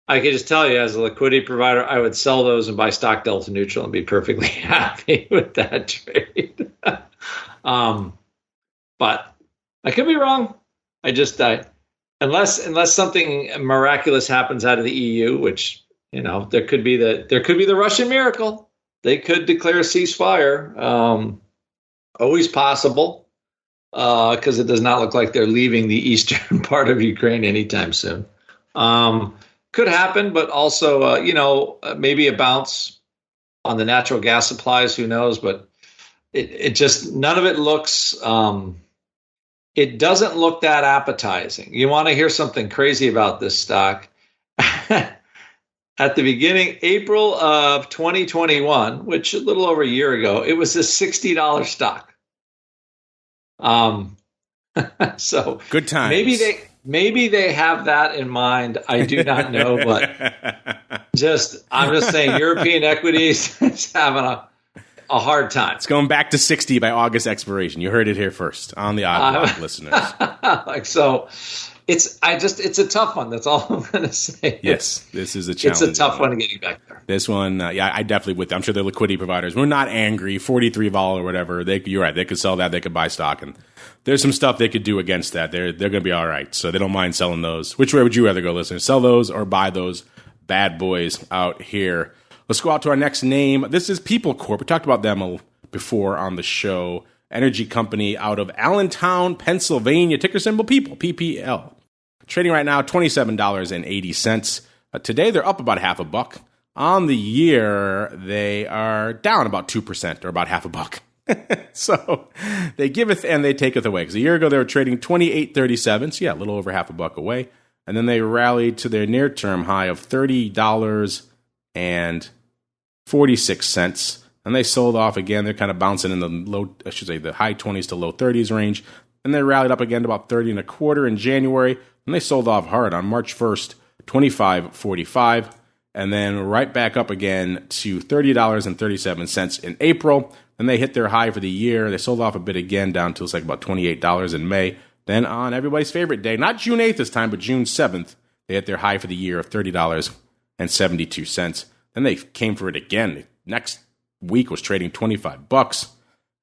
just tell you as a liquidity provider, I would sell those and buy stock delta neutral and be perfectly happy with that trade. But I could be wrong. Unless something miraculous happens out of the EU, which there could be the Russian miracle. They could declare a ceasefire. Always possible, because it does not look like they're leaving the eastern part of Ukraine anytime soon. Could happen, but also, maybe a bounce on the natural gas supplies. Who knows? But it just, none of it looks, it doesn't look that appetizing. You want to hear something crazy about this stock? At the beginning, April of 2021, which a little over a year ago, it was a $60 stock. So good times. Maybe they have that in mind. I do not know, but I'm just saying European equities is having a hard time. It's going back to 60 by August expiration. You heard it here first on the Odd listeners. It's a tough one. That's all I'm going to say. Yes, this is a challenge. It's a tough one getting back there. This one, I definitely with. I'm sure the liquidity providers. We're not angry. 43 vol or whatever. You're right. They could sell that. They could buy stock, and there's some stuff they could do against that. They're going to be all right. So they don't mind selling those. Which way would you rather go, listeners? Sell those or buy those bad boys out here? Let's go out to our next name. This is People Corp. We talked about them before on the show. Energy company out of Allentown, Pennsylvania. Ticker symbol People, PPL. Trading right now, $27.80. Today, they're up about half a buck. On the year, they are down about 2% or about half a buck. So they giveth and they taketh away. Because a year ago, they were trading $28.37. So yeah, a little over half a buck away. and then they rallied to their near-term high of $30.46, and they sold off again. They're kind of bouncing in the high 20s to low 30s range, and they rallied up again to about 30 and a quarter in January, and they sold off hard on March 1st, $25.45, and then right back up again to $30.37 in April. Then they hit their high for the year. They sold off a bit again, down to like about $28 in May. Then on everybody's favorite day, not June 8th this time, but June 7th, they hit their high for the year of $30.72. Then they came for it again. Next week was trading $25,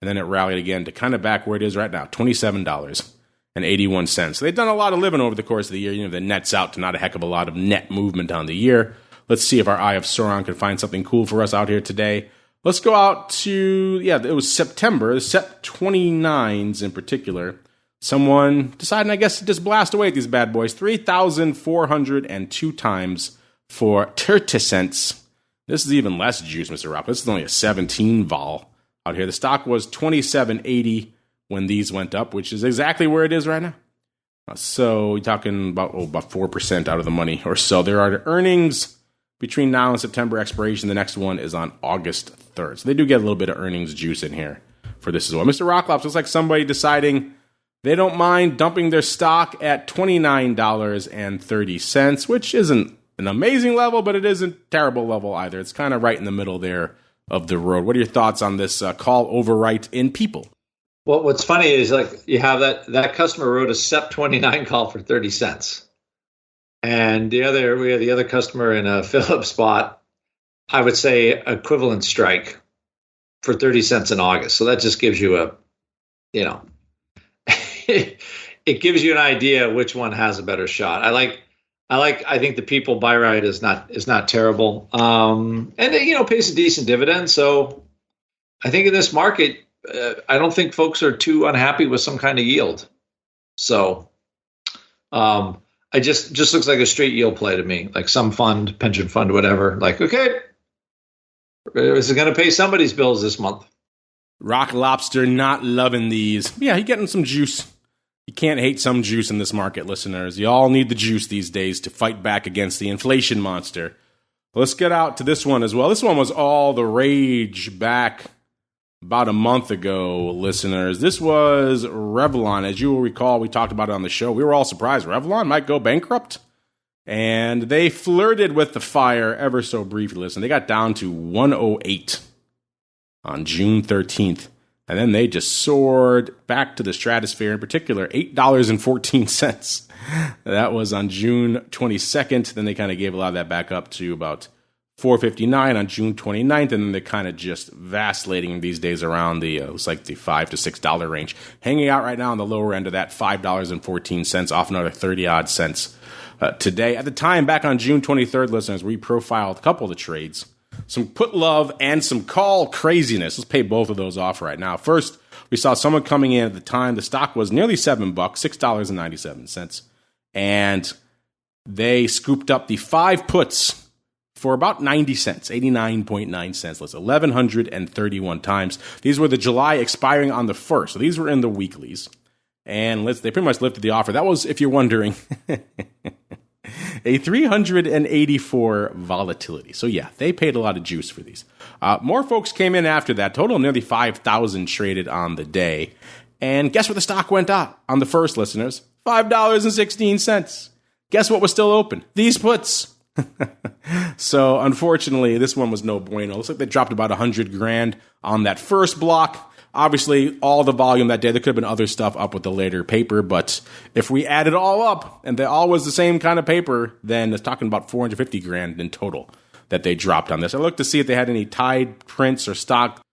and then it rallied again to kind of back where it is right now, $27.81. So they've done a lot of living over the course of the year. You know, that nets out to not a heck of a lot of net movement on the year. Let's see if our Eye of Sauron can find something cool for us out here today. Let's go out to, it was September, the Sep 29s in particular. Someone deciding, I guess, to just blast away at these bad boys. 3,402 times for 30 cents. This is even less juice, Mr. Ropp. This is only a 17 vol out here. The stock was $27.80 when these went up, which is exactly where it is right now. So you're talking about 4% out of the money or so. There are earnings between now and September expiration. The next one is on August 3rd. So they do get a little bit of earnings juice in here for this as well. Mr. Rocklops looks like somebody deciding they don't mind dumping their stock at $29.30, which isn't an amazing level, but it isn't a terrible level either. It's kind of right in the middle there of the road. What are your thoughts on this call overwrite in people? Well, what's funny is like you have that customer wrote a SEP 29 call for 30 cents. And we have the other customer in a Phillips spot, I would say equivalent strike for 30 cents in August. So that just gives you it gives you an idea which one has a better shot. I think the people buy ride is not terrible. And it pays a decent dividend. So I think in this market, I don't think folks are too unhappy with some kind of yield. So, it just looks like a straight yield play to me, like some fund, pension fund, whatever. Like, okay, is it going to pay somebody's bills this month? Rock Lobster not loving these. Yeah, he's getting some juice. You can't hate some juice in this market, listeners. You all need the juice these days to fight back against the inflation monster. Let's get out to this one as well. This one was all the rage back about a month ago, listeners. This was Revlon. As you will recall, we talked about it on the show. We were all surprised Revlon might go bankrupt. And they flirted with the fire ever so briefly. Listen, they got down to 108 on June 13th. And then they just soared back to the stratosphere, in particular, $8.14. That was on June 22nd. Then they kind of gave a lot of that back up to about $4.59 on June 29th, and then they're kind of just vacillating these days around the it's like the $5 to $6 range, hanging out right now on the lower end of that $5.14, off another 30-odd cents today. At the time, back on June 23rd, listeners, we profiled a couple of the trades, some put love and some call craziness. Let's pay both of those off right now. First, we saw someone coming in at the time. The stock was nearly $7, $6.97, and they scooped up the 5 puts for about 90 cents, 89.9 cents. Let's 1,131 times. These were the July expiring on the 1st. So these were in the weeklies. And they pretty much lifted the offer. That was, if you're wondering, a 384 volatility. So yeah, they paid a lot of juice for these. More folks came in after that. Total nearly 5,000 traded on the day. And guess what the stock went up on the 1st, listeners? $5.16. Guess what was still open? These puts. So unfortunately, this one was no bueno. Looks like they dropped about $100,000 on that first block. Obviously, all the volume that day, there could have been other stuff up with the later paper, but if we add it all up, and they all was the same kind of paper, then it's talking about $450,000 in total that they dropped on this. I looked to see if they had any Tide prints or stock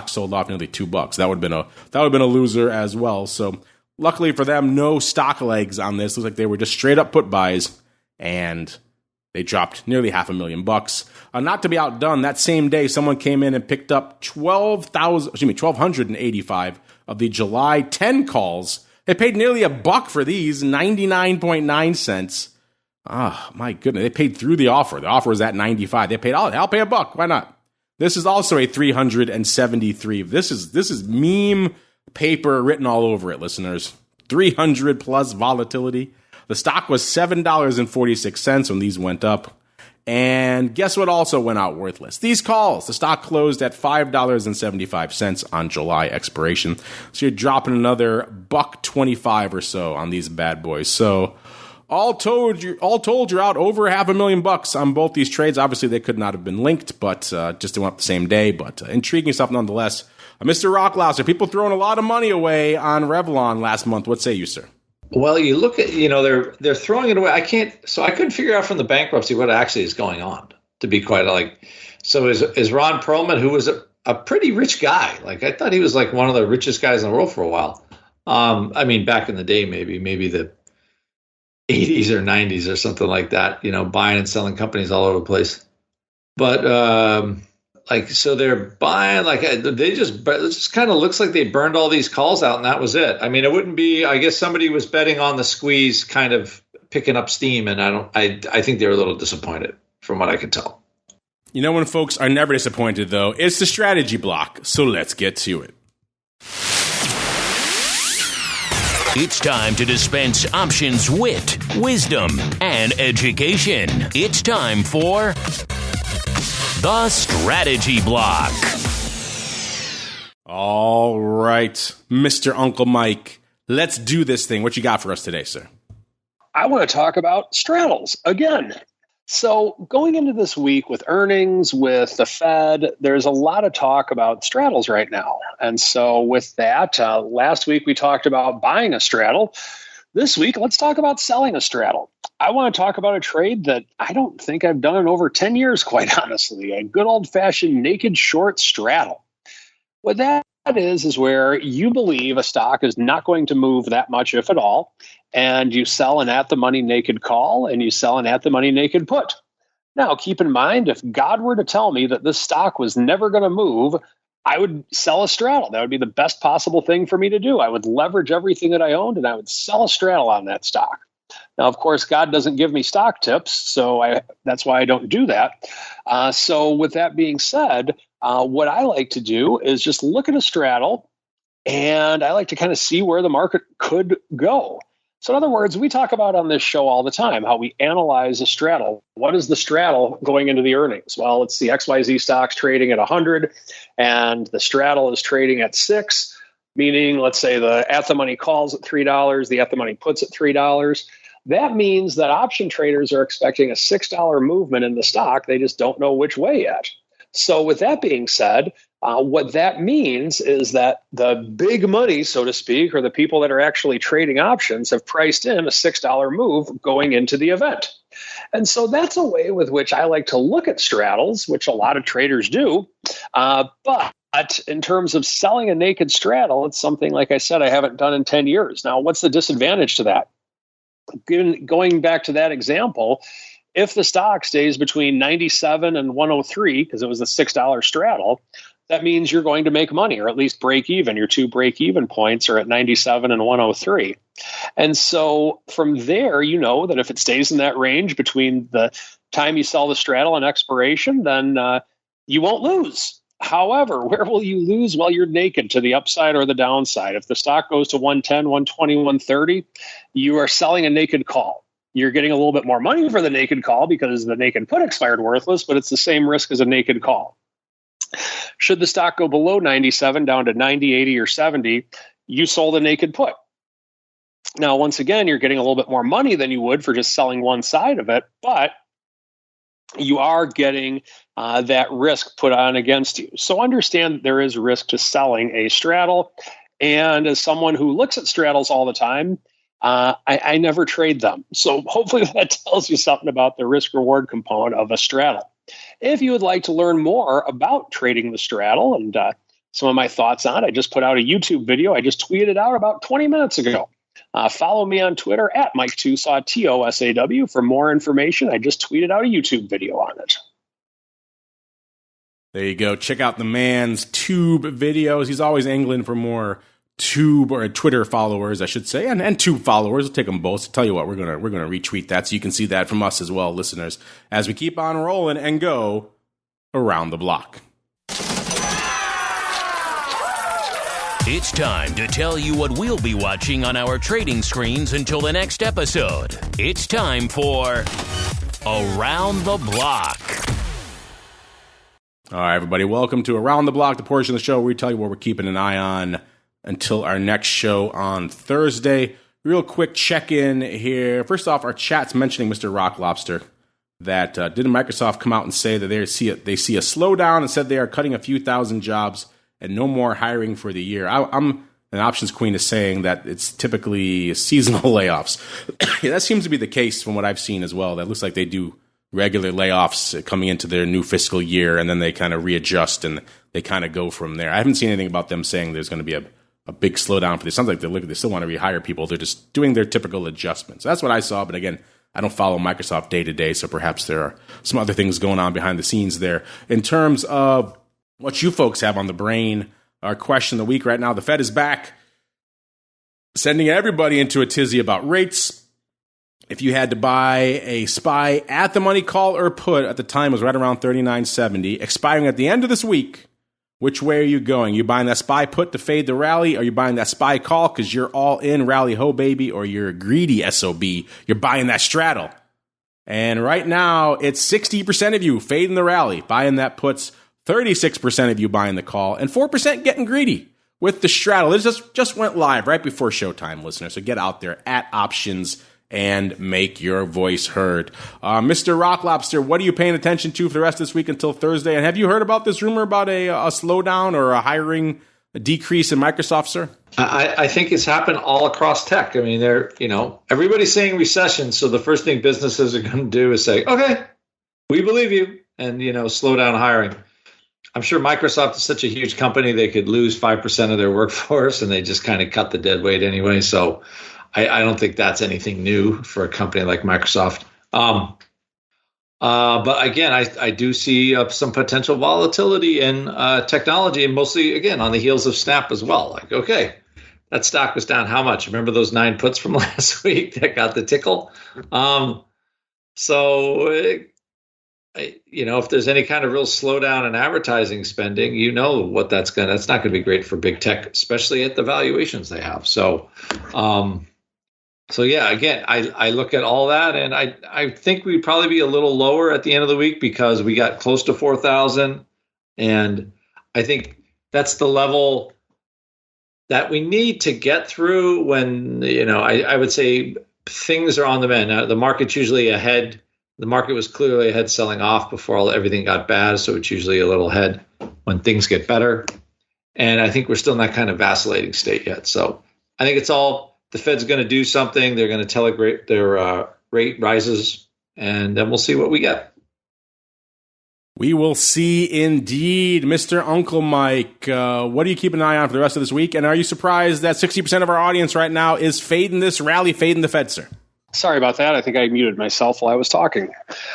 sold off nearly $2. That would have been a loser as well. So luckily for them, no stock legs on this. Looks like they were just straight up put buys, and they dropped nearly $500,000. Not to be outdone, that same day, someone came in and picked up 1,285 of the July 10 calls. They paid nearly $1 for these, 99.9 cents. Ah, my goodness. They paid through the offer. The offer was at 95. They paid, I'll pay $1. Why not? This is also a 373. This is meme paper written all over it, listeners. 300 plus volatility. The stock was $7.46 when these went up. And guess what also went out worthless? These calls. The stock closed at $5.75 on July expiration. So you're dropping another $1.25 or so on these bad boys. So all told, you're out over $500,000 on both these trades. Obviously, they could not have been linked, but just they went up the same day. But intriguing stuff nonetheless. Mr. Rocklouser, people throwing a lot of money away on Revlon last month. What say you, sir? Well, you look at, they're throwing it away. I couldn't figure out from the bankruptcy what actually is going on, to be quite so is Ron Perlman, who was a pretty rich guy. Like, I thought he was like one of the richest guys in the world for a while. I mean, back in the day, maybe the 80s or 90s or something like that, buying and selling companies all over the place. But, so they're buying, it just kind of looks like they burned all these calls out and that was it. I mean, it wouldn't be, I guess somebody was betting on the squeeze kind of picking up steam, and I think they're a little disappointed from what I can tell. When folks are never disappointed, though, it's the strategy block. So let's get to it. It's time to dispense options, wit, wisdom, and education. It's time for the Strategy Block. All right, Mr. Uncle Mike, let's do this thing. What you got for us today, sir? I want to talk about straddles again. So going into this week with earnings, with the Fed, there's a lot of talk about straddles right now. And so with that, last week we talked about buying a straddle. This week, let's talk about selling a straddle. I want to talk about a trade that I don't think I've done in over 10 years, quite honestly, a good old-fashioned naked short straddle. What that is where you believe a stock is not going to move that much, if at all, and you sell an at-the-money naked call and you sell an at-the-money naked put. Now, keep in mind, if God were to tell me that this stock was never going to move, I would sell a straddle. That would be the best possible thing for me to do. I would leverage everything that I owned and I would sell a straddle on that stock. Now, of course, God doesn't give me stock tips, so that's why I don't do that. So with that being said, what I like to do is just look at a straddle, and I like to kind of see where the market could go. So in other words, we talk about on this show all the time how we analyze a straddle. What is the straddle going into the earnings? Well, it's the XYZ stocks trading at 100, and the straddle is trading at 6, meaning, let's say the at-the-money calls at $3, the at-the-money puts at $3. That means that option traders are expecting a $6 movement in the stock. They just don't know which way yet. So with that being said, what that means is that the big money, so to speak, or the people that are actually trading options have priced in a $6 move going into the event. And so that's a way with which I like to look at straddles, which a lot of traders do. But in terms of selling a naked straddle, it's something, like I said, I haven't done in 10 years. Now, what's the disadvantage to that? Going back to that example, if the stock stays between 97 and 103, because it was a $6 straddle, that means you're going to make money, or at least break even. Your two break even points are at 97 and 103. And so from there, you know that if it stays in that range between the time you sell the straddle and expiration, then you won't lose. However, where will you lose? Well, you're naked to the upside or the downside. If the stock goes to 110, 120, 130, you are selling a naked call. You're getting a little bit more money for the naked call because the naked put expired worthless, but it's the same risk as a naked call. Should the stock go below 97 down to 90, 80, or 70, you sold a naked put. Now, once again, you're getting a little bit more money than you would for just selling one side of it, but you are getting that risk put on against you. So understand that there is risk to selling a straddle. And as someone who looks at straddles all the time, I never trade them. So hopefully that tells you something about the risk-reward component of a straddle. If you would like to learn more about trading the straddle and some of my thoughts on it, I just put out a YouTube video. I just tweeted out about 20 minutes ago. Follow me on Twitter at Mike2Saw, TOSAW, for more information. I just tweeted out a YouTube video on it. There you go. Check out the man's tube videos. He's always angling for more tube or Twitter followers, I should say, and tube followers. We'll take them both. So tell you what, we're gonna retweet that so you can see that from us as well, listeners, as we keep on rolling and go around the block. It's time to tell you what we'll be watching on our trading screens until the next episode. It's time for Around the Block. All right, everybody, welcome to Around the Block, the portion of the show where we tell you what we're keeping an eye on until our next show on Thursday. Real quick check-in here. First off, our chat's mentioning Mr. Rock Lobster. That didn't Microsoft come out and say that they see a slowdown and said they are cutting a few thousand jobs and no more hiring for the year. I'm an options queen is saying that it's typically seasonal layoffs. Yeah, that seems to be the case from what I've seen as well. That looks like they do regular layoffs coming into their new fiscal year, and then they kind of readjust and they kind of go from there. I haven't seen anything about them saying there's going to be a big slowdown for this. It sounds like they still want to rehire people. They're just doing their typical adjustments. So that's what I saw. But again, I don't follow Microsoft day to day, so perhaps there are some other things going on behind the scenes there. In terms of what you folks have on the brain, our question of the week right now, the Fed is back, sending everybody into a tizzy about rates. If you had to buy a SPY at the money call or put at the time, it was right around $39.70, expiring at the end of this week, which way are you going? You buying that SPY put to fade the rally? Or are you buying that SPY call because you're all in rally ho, baby? Or you're a greedy SOB? You're buying that straddle. And right now, it's 60% of you fading the rally, buying that puts, 36% of you buying the call, and 4% getting greedy with the straddle. It just went live right before showtime, listeners. So get out there at options and make your voice heard. Mr. Rock Lobster, what are you paying attention to for the rest of this week until Thursday? And have you heard about this rumor about a slowdown or a hiring decrease in Microsoft, sir? I think it's happened all across tech. I mean, everybody's saying recession. So the first thing businesses are going to do is say, okay, we believe you, and, slow down hiring. I'm sure Microsoft is such a huge company, they could lose 5% of their workforce, and they just kind of cut the dead weight anyway. So I don't think that's anything new for a company like Microsoft. But again, I do see some potential volatility in technology, and mostly, again, on the heels of Snap as well. Like, okay, that stock was down how much? Remember those 9 puts from last week that got the tickle? If there's any kind of real slowdown in advertising spending, what that's not going to be great for big tech, especially at the valuations they have. So yeah, again, I look at all that, and I think we'd probably be a little lower at the end of the week because we got close to 4,000, and I think that's the level that we need to get through when, I would say things are on the mend. Now, the market's usually ahead. The market was clearly ahead selling off before everything got bad, so it's usually a little ahead when things get better. And I think we're still in that kind of vacillating state yet. So I think it's all the Fed's going to do something. They're going to telegraph their rate rises, and then we'll see what we get. We will see indeed. Mr. Uncle Mike, what are you keeping an eye on for the rest of this week? And are you surprised that 60% of our audience right now is fading this rally, fading the Fed, sir? Sorry about that. I think I muted myself while I was talking.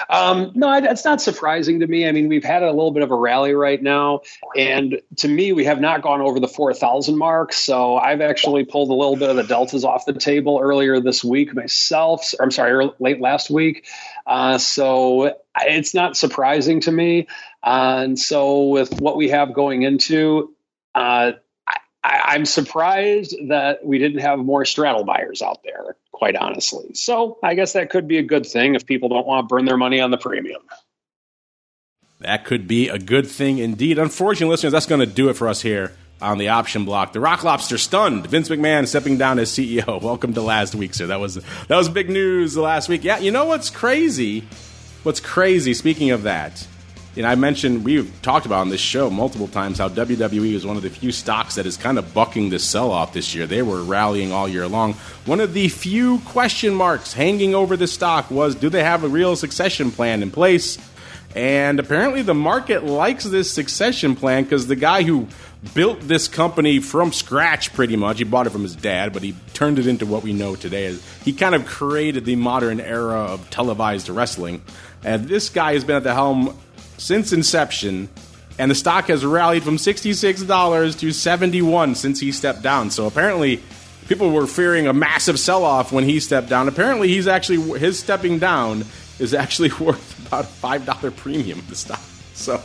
No, it's not surprising to me. I mean, we've had a little bit of a rally right now, and to me, we have not gone over the 4,000 mark. So I've actually pulled a little bit of the deltas off the table earlier this week myself. Late last week. So it's not surprising to me. And so with what we have going into, I'm surprised that we didn't have more straddle buyers out there, quite honestly. So I guess that could be a good thing if people don't want to burn their money on the premium. That could be a good thing indeed. Unfortunately, listeners, that's going to do it for us here on the option block. The Rock Lobster stunned. Vince McMahon stepping down as CEO. Welcome to last week, sir. That was big news last week. Yeah, you know what's crazy? What's crazy, speaking of that, I mentioned, we've talked about on this show multiple times how WWE is one of the few stocks that is kind of bucking the sell-off this year. They were rallying all year long. One of the few question marks hanging over the stock was, do they have a real succession plan in place? And apparently the market likes this succession plan because the guy who built this company from scratch pretty much, he bought it from his dad, but he turned it into what we know today. He kind of created the modern era of televised wrestling. And this guy has been at the helm since inception, and the stock has rallied from $66 to $71 since he stepped down. So apparently people were fearing a massive sell-off when he stepped down. Apparently his stepping down is actually worth about a $5 premium in the stock. So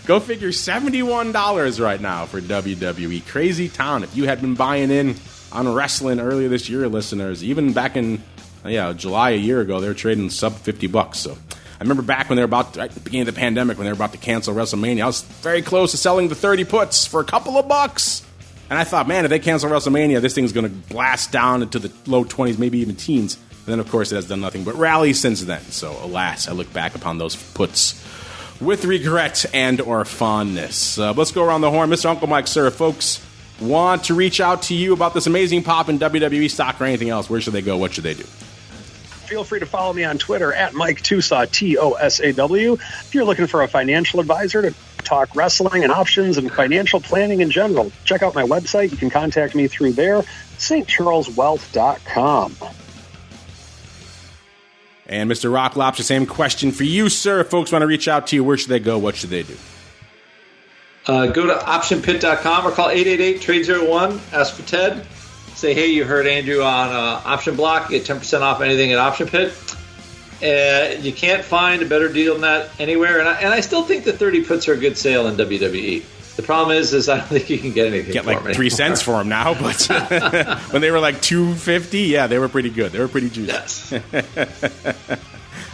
go figure, $71 right now for WWE. Crazy town. If you had been buying in on wrestling earlier this year, listeners, even back in July a year ago, they were trading sub $50. So I remember back when they were right at the beginning of the pandemic, when they were about to cancel WrestleMania, I was very close to selling the 30 puts for a couple of bucks. And I thought, man, if they cancel WrestleMania, this thing's going to blast down into the low 20s, maybe even teens. And then, of course, it has done nothing but rally since then. So, alas, I look back upon those puts with regret and or fondness. Let's go around the horn. Mr. Uncle Mike, sir, if folks want to reach out to you about this amazing pop in WWE stock or anything else, where should they go? What should they do? Feel free to follow me on Twitter at Mike Tosaw, TOSAW. If you're looking for a financial advisor to talk wrestling and options and financial planning in general, check out my website. You can contact me through there, stcharleswealth.com. And Mr. Rock Lobster, same question for you, sir. If folks want to reach out to you, where should they go? What should they do? Go to optionpit.com or call 888-TRADE-01. Ask for Ted. Say, hey, you heard Andrew on Option Block. Get 10% off anything at Option Pit. You can't find a better deal than that anywhere. And I still think the 30 puts are a good sale in WWE. The problem is I don't think you can get anything get for like them 3 cents for them now. But when they were like $2.50, yeah, they were pretty good. They were pretty juicy. Yes.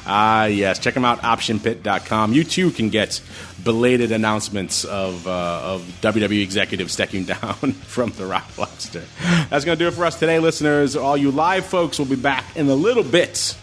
Yes. Check them out, optionpit.com. You, too, can get belated announcements of WWE executives stepping down from the Rock Lobster. That's going to do it for us today, listeners. All you live folks will be back in a little bit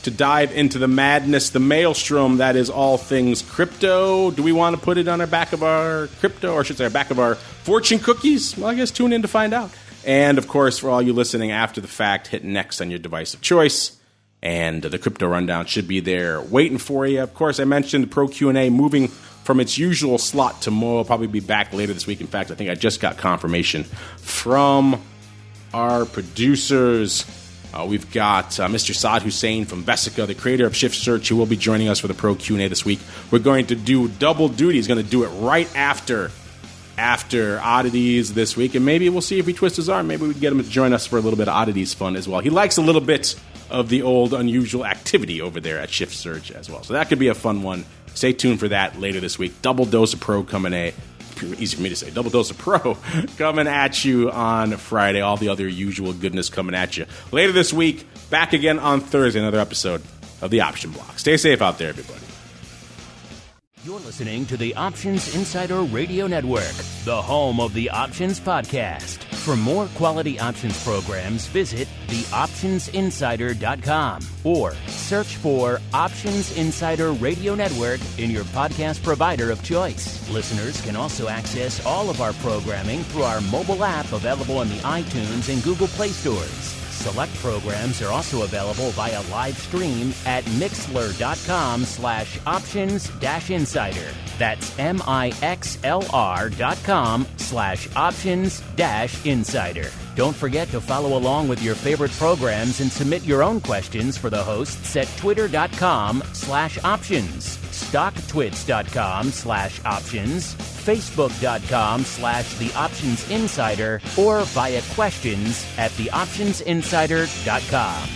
to dive into the madness, the maelstrom that is all things crypto. Do we want to put it on the back of our crypto, or should I say, back of our fortune cookies? Well, I guess tune in to find out. And, of course, for all you listening after the fact, hit next on your device of choice. And the Crypto Rundown should be there waiting for you. Of course, I mentioned the Pro Q&A moving from its usual slot tomorrow. I'll probably be back later this week. In fact, I think I just got confirmation from our producers. We've got Mr. Saad Hussein from Vesica, the creator of Shift Search, who will be joining us for the Pro Q&A this week. We're going to do double duty. He's going to do it right after Oddities this week, and maybe we'll see if he twists his arm. Maybe we can get him to join us for a little bit of Oddities fun as well. He likes a little bit of the old unusual activity over there at Shift Search as well. So that could be a fun one. Stay tuned for that later this week. Double Dose of Pro coming easy for me to say. Double Dose of Pro coming at you on Friday. All the other usual goodness coming at you later this week. Back again on Thursday, another episode of the Option Block. Stay safe out there, everybody. You're listening to the Options Insider Radio Network, the home of the Options Podcast. For more quality options programs, visit theoptionsinsider.com or search for Options Insider Radio Network in your podcast provider of choice. Listeners can also access all of our programming through our mobile app available in the iTunes and Google Play stores. Select programs are also available via live stream at mixlr.com/options-insider. That's mixlr.com/options-insider. Don't forget to follow along with your favorite programs and submit your own questions for the hosts at twitter.com/options, stocktwits.com/options, facebook.com/theoptionsinsider, or via questions at theoptionsinsider.com.